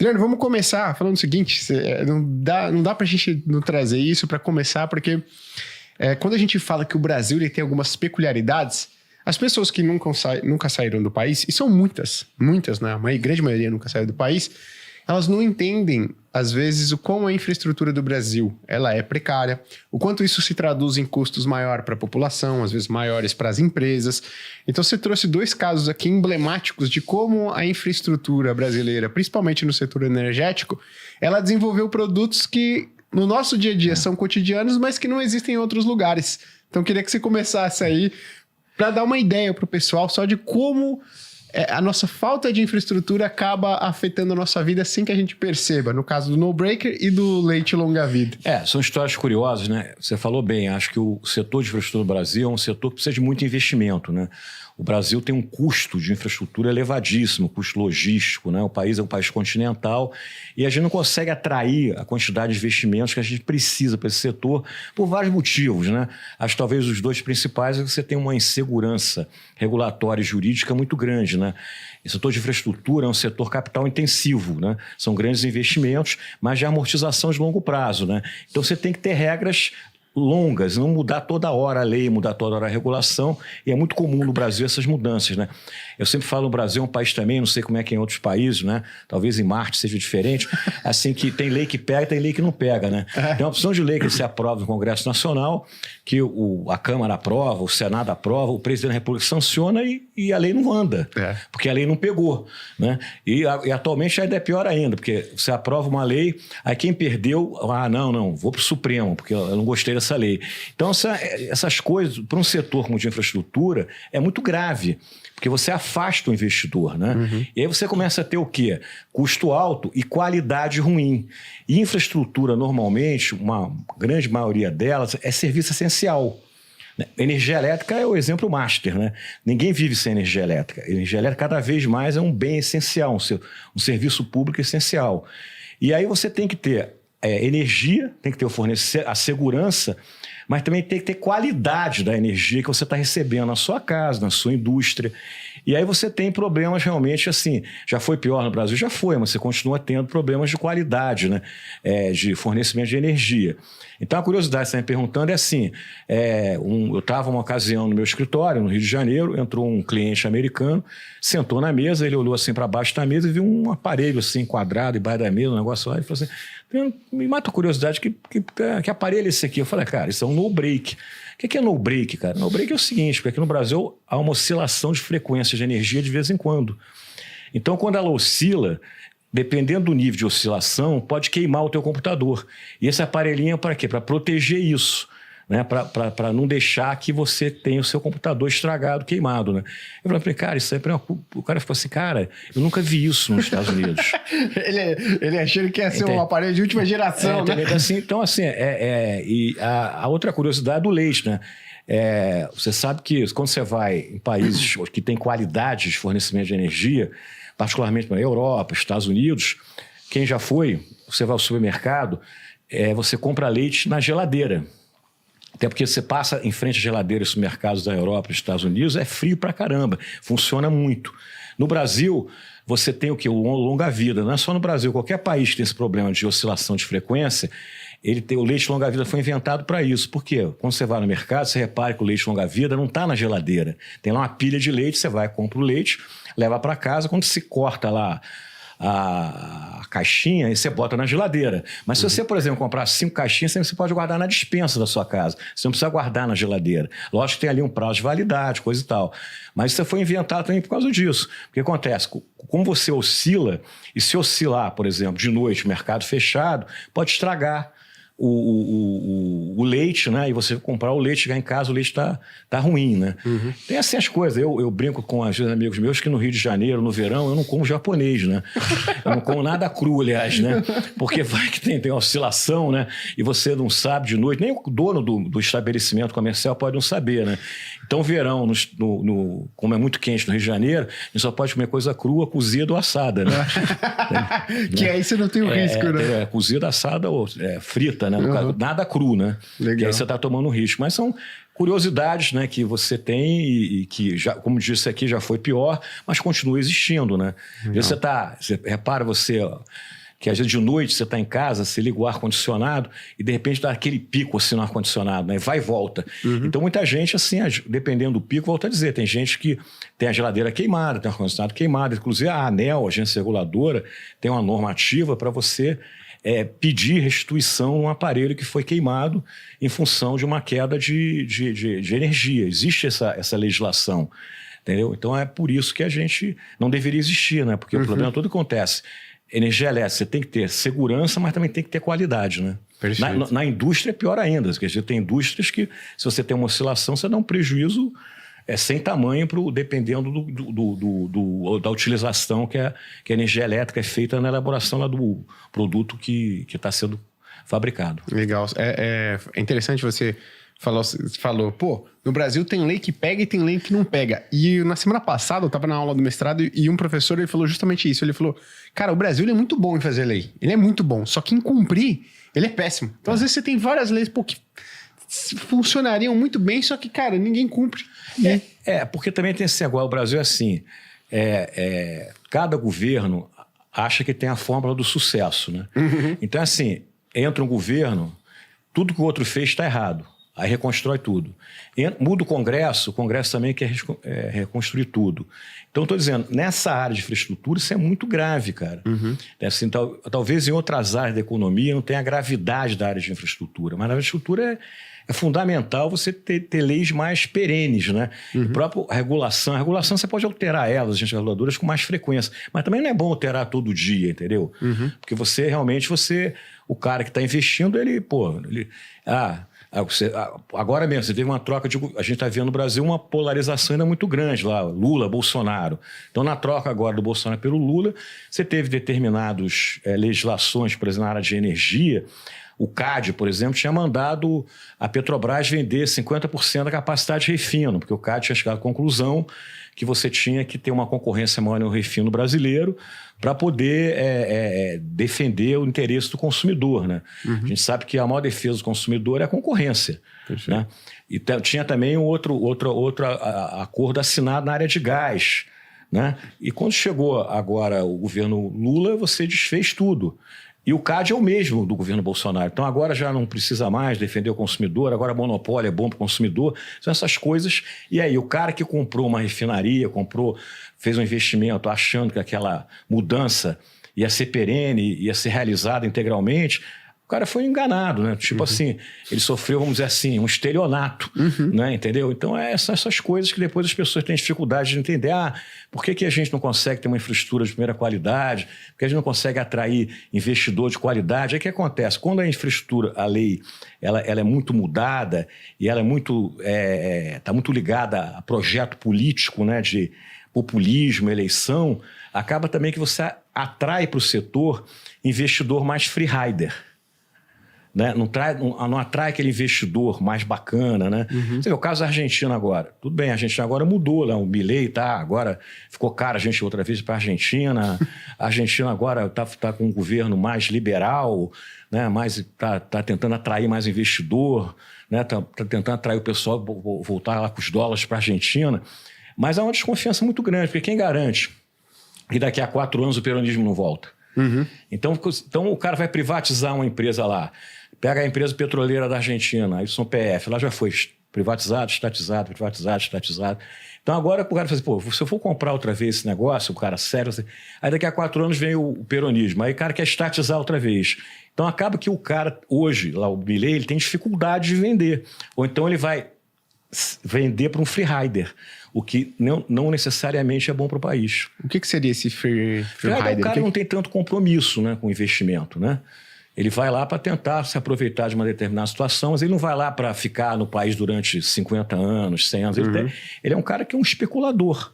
Adriano, vamos começar falando o seguinte, não dá pra gente não trazer isso para começar, porque quando a gente fala que o Brasil ele tem algumas peculiaridades, as pessoas que nunca saíram do país, e são muitas, né? A grande maioria nunca saiu do país, elas não entendem, às vezes, o quão a infraestrutura do Brasil ela é precária, o quanto isso se traduz em custos maiores para a população, às vezes maiores para as empresas. Então, você trouxe 2 casos aqui emblemáticos de como a infraestrutura brasileira, principalmente no setor energético, ela desenvolveu produtos que, no nosso dia a dia, são cotidianos, mas que não existem em outros lugares. Então, queria que você começasse aí para dar uma ideia para o pessoal só de como a nossa falta de infraestrutura acaba afetando a nossa vida sem que a gente perceba, no caso do No Breaker e do leite longa-vida. São histórias curiosas, né? Você falou bem, acho que o setor de infraestrutura do Brasil é um setor que precisa de muito investimento, né? O Brasil tem um custo de infraestrutura elevadíssimo, custo logístico, né? O país é um país continental e a gente não consegue atrair a quantidade de investimentos que a gente precisa para esse setor por vários motivos, né? Acho que talvez os 2 principais é que você tem uma insegurança regulatória e jurídica muito grande, né? O setor de infraestrutura é um setor capital intensivo, né? São grandes investimentos, mas de amortização de longo prazo, né? Então você tem que ter regras longas, não mudar toda hora a lei, mudar toda hora a regulação, e é muito comum no Brasil essas mudanças, né? Eu sempre falo, o Brasil é um país também, não sei como é que é em outros países, né? Talvez em Marte seja diferente, assim, que tem lei que pega, tem lei que não pega, né? Tem uma opção de lei que você aprova no Congresso Nacional, que a Câmara aprova, o Senado aprova, o Presidente da República sanciona e a lei não anda, porque a lei não pegou, né? E atualmente ainda é pior ainda, porque você aprova uma lei, aí quem perdeu, não, vou para o Supremo, porque eu não gostei dessa lei. Então, essas coisas, para um setor como o de infraestrutura, é muito grave, porque você afasta o investidor, né? Uhum. E aí você começa a ter o quê? Custo alto e qualidade ruim. E infraestrutura, normalmente, uma grande maioria delas, é serviço essencial. Energia elétrica é o exemplo master, né? Ninguém vive sem energia elétrica. Energia elétrica, cada vez mais, é um bem essencial, um serviço público essencial. E aí você tem que ter energia, tem que ter a segurança, mas também tem que ter qualidade da energia que você está recebendo na sua casa, na sua indústria. E aí você tem problemas realmente assim, já foi pior no Brasil? Já foi, mas você continua tendo problemas de qualidade, né? De fornecimento de energia. Então a curiosidade que você está me perguntando é assim, eu estava uma ocasião no meu escritório, no Rio de Janeiro, entrou um cliente americano, sentou na mesa, ele olhou assim para baixo da mesa e viu um aparelho assim quadrado embaixo da mesa, um negócio lá, e falou assim, me mata a curiosidade, que aparelho é esse aqui? Eu falei, cara, isso é um no-break. O que é no-break, cara? No-break é o seguinte, porque aqui no Brasil há uma oscilação de frequência de energia de vez em quando. Então, quando ela oscila, dependendo do nível de oscilação, pode queimar o teu computador. E esse aparelhinho é para quê? Para proteger isso, né? Para não deixar que você tenha o seu computador estragado, queimado, né? Eu falei, cara, isso aí... O cara ficou assim, cara, eu nunca vi isso nos Estados Unidos. ele achou que ia ser um aparelho de última geração, né? Então, assim, e a outra curiosidade é do leite, né? Você sabe que quando você vai em países que têm qualidade de fornecimento de energia, particularmente na Europa, Estados Unidos, quem já foi, você vai ao supermercado, você compra leite na geladeira. Até porque você passa em frente à geladeira dos supermercados da Europa e dos Estados Unidos, é frio pra caramba, funciona muito. No Brasil, você tem o quê? O longa-vida. Não é só no Brasil, qualquer país que tem esse problema de oscilação de frequência, o leite longa-vida foi inventado para isso. Por quê? Quando você vai no mercado, você repara que o leite longa-vida não está na geladeira. Tem lá uma pilha de leite, você vai, compra o leite, leva para casa, quando se corta lá a caixinha, e você bota na geladeira. Mas se você, por exemplo, comprar 5 caixinhas, você pode guardar na despensa da sua casa. Você não precisa guardar na geladeira. Lógico que tem ali um prazo de validade, coisa e tal. Mas isso foi inventado também por causa disso. O que acontece? Como você oscila, e se oscilar, por exemplo, de noite, mercado fechado, pode estragar o leite, né? E você comprar o leite, chegar em casa, o leite tá ruim, né? Uhum. Tem assim as coisas. Eu brinco com os amigos meus que no Rio de Janeiro, no verão, eu não como japonês, né? Eu não como nada cru, aliás, né? Porque vai que tem oscilação, né? E você não sabe de noite, nem o dono do estabelecimento comercial pode não saber, né? Então, verão, como é muito quente no Rio de Janeiro, a gente só pode comer coisa crua, cozida ou assada, né? Que aí você não tem o risco, né? Cozida, assada ou frita, né? Nada cru, né? Legal. Que aí você está tomando um risco. Mas são curiosidades, né, que você tem e que, já, como disse aqui, já foi pior, mas continua existindo, né? Você repara ó, que às vezes de noite você está em casa, você liga o ar-condicionado e de repente dá aquele pico assim no ar-condicionado, né? Vai e volta. Então muita gente, assim, dependendo do pico, volta a dizer, tem gente que tem a geladeira queimada, tem o ar-condicionado queimado, inclusive a ANEEL, a agência reguladora, tem uma normativa para você pedir restituição a um aparelho que foi queimado em função de uma queda de energia. Existe essa legislação, entendeu? Então é por isso que a gente não deveria existir, né? Porque o problema todo acontece. Energia elétrica, você tem que ter segurança, mas também tem que ter qualidade, né? Na indústria é pior ainda. Quer dizer, tem indústrias que, se você tem uma oscilação, você dá um prejuízo sem tamanho, dependendo da utilização que a energia elétrica é feita na elaboração lá do produto que está sendo fabricado. Legal. É interessante você falou, pô, no Brasil tem lei que pega e tem lei que não pega. E na semana passada eu estava na aula do mestrado e um professor ele falou justamente isso. Ele falou, cara, o Brasil ele é muito bom em fazer lei. Ele é muito bom. Só que em cumprir, ele é péssimo. Então, às vezes, você tem várias leis que funcionariam muito bem, só que, cara, ninguém cumpre. Porque também tem esse negócio. O Brasil é assim, cada governo acha que tem a fórmula do sucesso, né? Então, assim, entra um governo, tudo que o outro fez está errado. Aí reconstrói tudo. Muda o Congresso também quer reconstruir tudo. Então, estou dizendo, nessa área de infraestrutura, isso é muito grave, cara. Assim, talvez em outras áreas da economia não tenha a gravidade da área de infraestrutura, mas na infraestrutura é fundamental você ter leis mais perenes, né? A própria regulação. A regulação você pode alterar elas, agentes reguladoras, com mais frequência. Mas também não é bom alterar todo dia, entendeu? Porque você realmente, o cara que está investindo, agora mesmo, você teve uma troca a gente está vendo no Brasil uma polarização ainda muito grande lá, Lula, Bolsonaro. Então, na troca agora do Bolsonaro pelo Lula, você teve determinadas legislações, por exemplo, na área de energia. O CAD, por exemplo, tinha mandado a Petrobras vender 50% da capacidade de refino, porque o CAD tinha chegado à conclusão que você tinha que ter uma concorrência maior no refino brasileiro para poder defender o interesse do consumidor, né? A gente sabe que a maior defesa do consumidor é a concorrência. Né? E tinha também outro acordo assinado na área de gás. Né? E quando chegou agora o governo Lula, você desfez tudo. E o CAD é o mesmo do governo Bolsonaro. Então, agora já não precisa mais defender o consumidor, agora monopólio é bom para o consumidor. São essas coisas. E aí, o cara que comprou uma refinaria, fez um investimento achando que aquela mudança ia ser perene, ia ser realizada integralmente, o cara foi enganado, né? Tipo assim, ele sofreu, vamos dizer assim, um estelionato, né? Entendeu? Então, essas coisas que depois as pessoas têm dificuldade de entender. Por que a gente não consegue ter uma infraestrutura de primeira qualidade? Por que a gente não consegue atrair investidor de qualidade? Aí o que acontece? Quando a infraestrutura, a lei, ela é muito mudada e ela está muito ligada a projeto político, né? De populismo, eleição, acaba também que você atrai para o setor investidor mais free rider. Né? Não atrai aquele investidor mais bacana, né? Você vê o caso da Argentina agora. Tudo bem, a Argentina agora mudou, lá, o Milei agora ficou caro a gente outra vez para a Argentina. A Argentina agora está com um governo mais liberal, né? Tá tentando atrair mais investidor, né? Tá tentando atrair o pessoal, voltar lá com os dólares para a Argentina. Mas há uma desconfiança muito grande, porque quem garante que daqui a 4 anos o peronismo não volta? Então o cara vai privatizar uma empresa lá. Pega a empresa petroleira da Argentina, a YPF, lá já foi privatizado, estatizado, privatizado, estatizado. Então agora o cara fala assim, se eu for comprar outra vez esse negócio, o cara sério, assim, aí daqui a 4 anos vem o peronismo, aí o cara quer estatizar outra vez. Então acaba que o cara, hoje, lá o Milei, ele tem dificuldade de vender. Ou então ele vai vender para um free rider, o que não necessariamente é bom para o país. O que seria esse free rider? O cara não tem tanto compromisso, né, com o investimento, né? Ele vai lá para tentar se aproveitar de uma determinada situação, mas ele não vai lá para ficar no país durante 50 anos, 100 anos. Ele é um cara que é um especulador.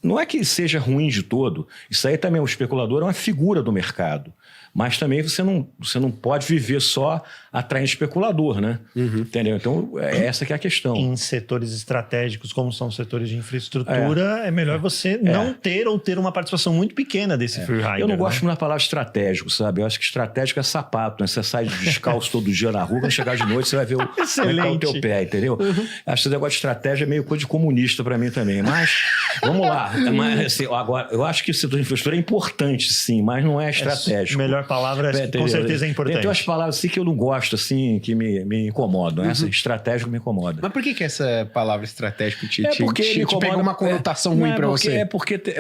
não é que seja ruim de todo. Isso aí também, o especulador é uma figura do mercado. Mas também você não pode viver só atraindo especulador, né? Entendeu? Então, essa que é a questão. Em setores estratégicos, como são os setores de infraestrutura, é melhor você não ter ou ter uma participação muito pequena desse free rider. Eu não gosto muito da palavra estratégico, sabe? Eu acho que estratégico é sapato, né? Você sai descalço todo dia na rua, quando chegar de noite você vai ver o teu pé, entendeu? Acho que esse negócio de estratégia é meio coisa de comunista para mim também. Mas, vamos lá. Mas, assim, agora, eu acho que o setor de infraestrutura é importante, sim, mas não é estratégico. Melhor palavra, com certeza é importante. Tem umas palavras assim que eu não gosto, assim, que me incomodam. Essa estratégico me incomoda. Mas por que essa palavra estratégico te pegou uma conotação ruim para você? É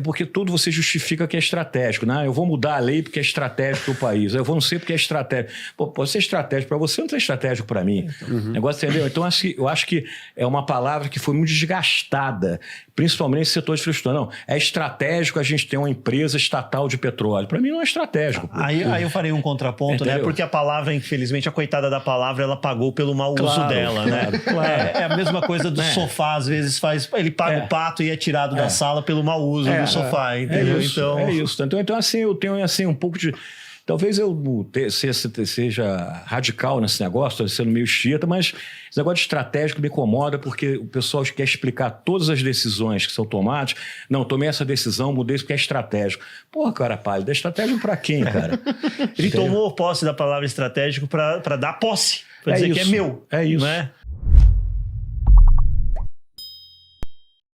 porque tudo você justifica que é estratégico, né? Eu vou mudar a lei porque é estratégico para o país. Eu vou não ser porque é estratégico. Pô, pode ser estratégico para você, não é estratégico para mim. Negócio, entendeu? Então, eu acho que é uma palavra que foi muito desgastada, principalmente nesse setor de infraestrutura. Não, é estratégico a gente ter uma empresa estatal de petróleo. Para mim não é estratégico. Aí eu farei um contraponto, né? Porque a palavra, infelizmente, a coitada da palavra, ela pagou pelo mau uso dela, né? É a mesma coisa do sofá, às vezes ele paga o pato e é tirado da sala pelo mau uso do sofá, entendeu? É isso. Então, assim, eu tenho assim, um pouco de... Talvez eu seja radical nesse negócio, estou sendo meio xiita, mas esse negócio de estratégico me incomoda porque o pessoal quer explicar todas as decisões que são tomadas. Não, tomei essa decisão, mudei isso porque é estratégico. Porra, cara pálido, é estratégico para quem, cara? Ele tomou posse da palavra estratégico para dar posse, para dizer que é meu. É isso. Né?